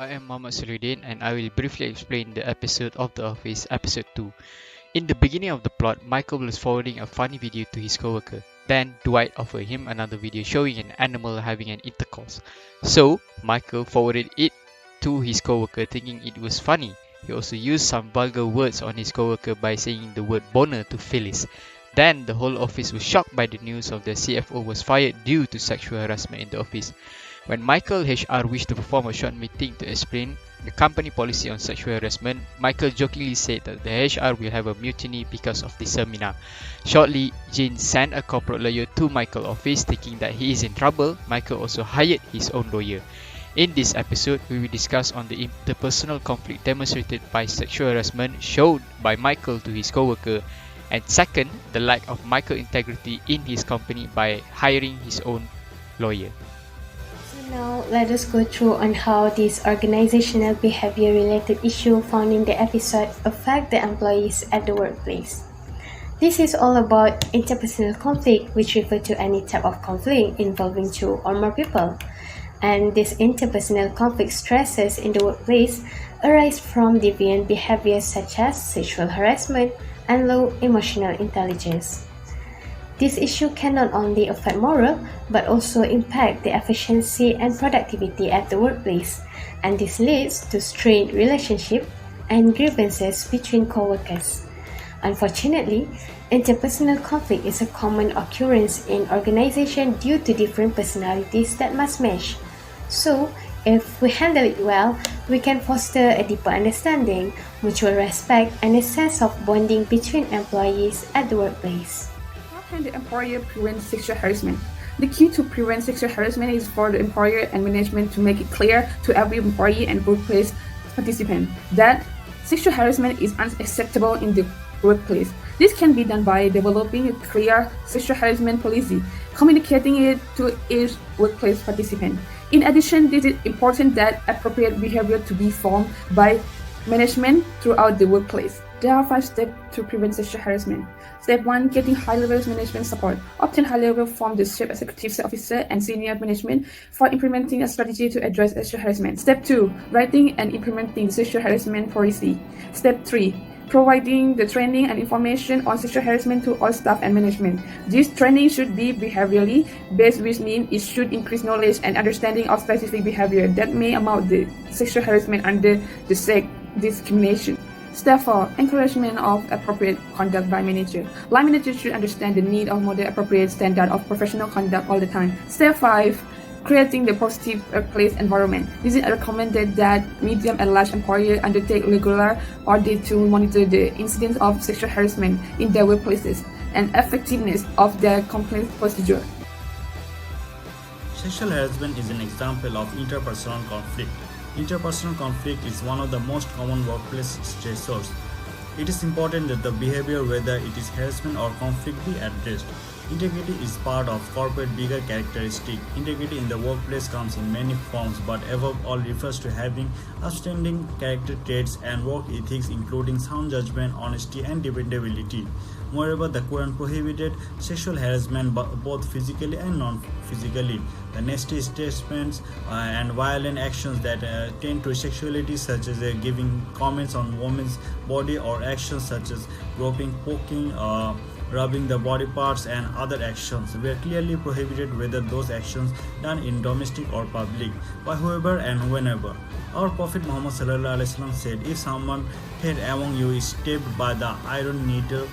I am Muhammad Suluddin and I will briefly explain the episode of The Office, episode 2. In the beginning of the plot, Michael was forwarding a funny video to his coworker. Then Dwight offered him another video showing an animal having an intercourse. So Michael forwarded it to his coworker thinking it was funny. He also used some vulgar words on his coworker by saying the word boner to Phyllis. Then the whole office was shocked by the news of the CFO was fired due to sexual harassment in the office. When Michael HR wished to perform a short meeting to explain the company policy on sexual harassment, Michael jokingly said that the HR will have a mutiny because of the seminar. Shortly, Jane sent a corporate lawyer to Michael's office thinking that he is in trouble. Michael also hired his own lawyer. In this episode, we will discuss on the interpersonal conflict demonstrated by sexual harassment shown by Michael to his coworker, and second, the lack of Michael integrity in his company by hiring his own lawyer. So now let us go through on how this organizational behavior related issue found in the episode affect the employees at the workplace. This is all about interpersonal conflict, which refer to any type of conflict involving two or more people. And these interpersonal conflict stresses in the workplace arise from deviant behaviors such as sexual harassment and low emotional intelligence. This issue can not only affect morale but also impact the efficiency and productivity at the workplace, and this leads to strained relationships and grievances between co-workers. Unfortunately, interpersonal conflict is a common occurrence in organizations due to different personalities that must mesh. So, if we handle it well, we can foster a deeper understanding, mutual respect, and a sense of bonding between employees at the workplace. How can the employer prevent sexual harassment? The key to prevent sexual harassment is for the employer and management to make it clear to every employee and workplace participant that sexual harassment is unacceptable in the workplace. This can be done by developing a clear sexual harassment policy, communicating it to each workplace participant. In addition, it is important that appropriate behavior to be formed by management throughout the workplace. There are 5 steps to prevent sexual harassment. Step 1. Getting high-level management support. Obtain high-level from the chief executive officer and senior management for implementing a strategy to address sexual harassment. Step 2. Writing and implementing sexual harassment policy. Step 3. Providing the training and information on sexual harassment to all staff and management. This training should be behaviorally based, which means it should increase knowledge and understanding of specific behavior that may amount to sexual harassment under the sex discrimination. Step 4. Encouragement of appropriate conduct by manager. Line managers should understand the need of model appropriate standard of professional conduct all the time. Step 5. Creating the positive workplace environment. It is recommended that medium and large employers undertake regular audits to monitor the incidence of sexual harassment in their workplaces and effectiveness of their complaint procedure. Sexual harassment is an example of interpersonal conflict. Interpersonal conflict is one of the most common workplace stressors. It is important that the behavior, whether it is harassment or conflict, be addressed. Integrity is part of corporate bigger characteristic. Integrity in the workplace comes in many forms, but above all refers to having outstanding character traits and work ethics, including sound judgment, honesty, and dependability. Moreover, the Quran prohibited sexual harassment both physically and non-physically. The nasty statements and violent actions that tend to sexuality, such as giving comments on women's body, or actions such as groping, poking, rubbing the body parts, and other actions were clearly prohibited, whether those actions done in domestic or public, by whoever and whenever. Our Prophet Muhammad said, if someone head among you is stabbed by the iron needle,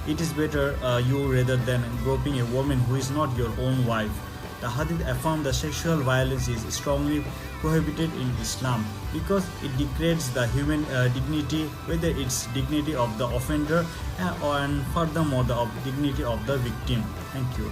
it is better you rather than groping a woman who is not your own wife. The hadith affirmed that sexual violence is strongly prohibited in Islam because it degrades the human dignity, whether it's dignity of the offender and furthermore the dignity of the victim. Thank you.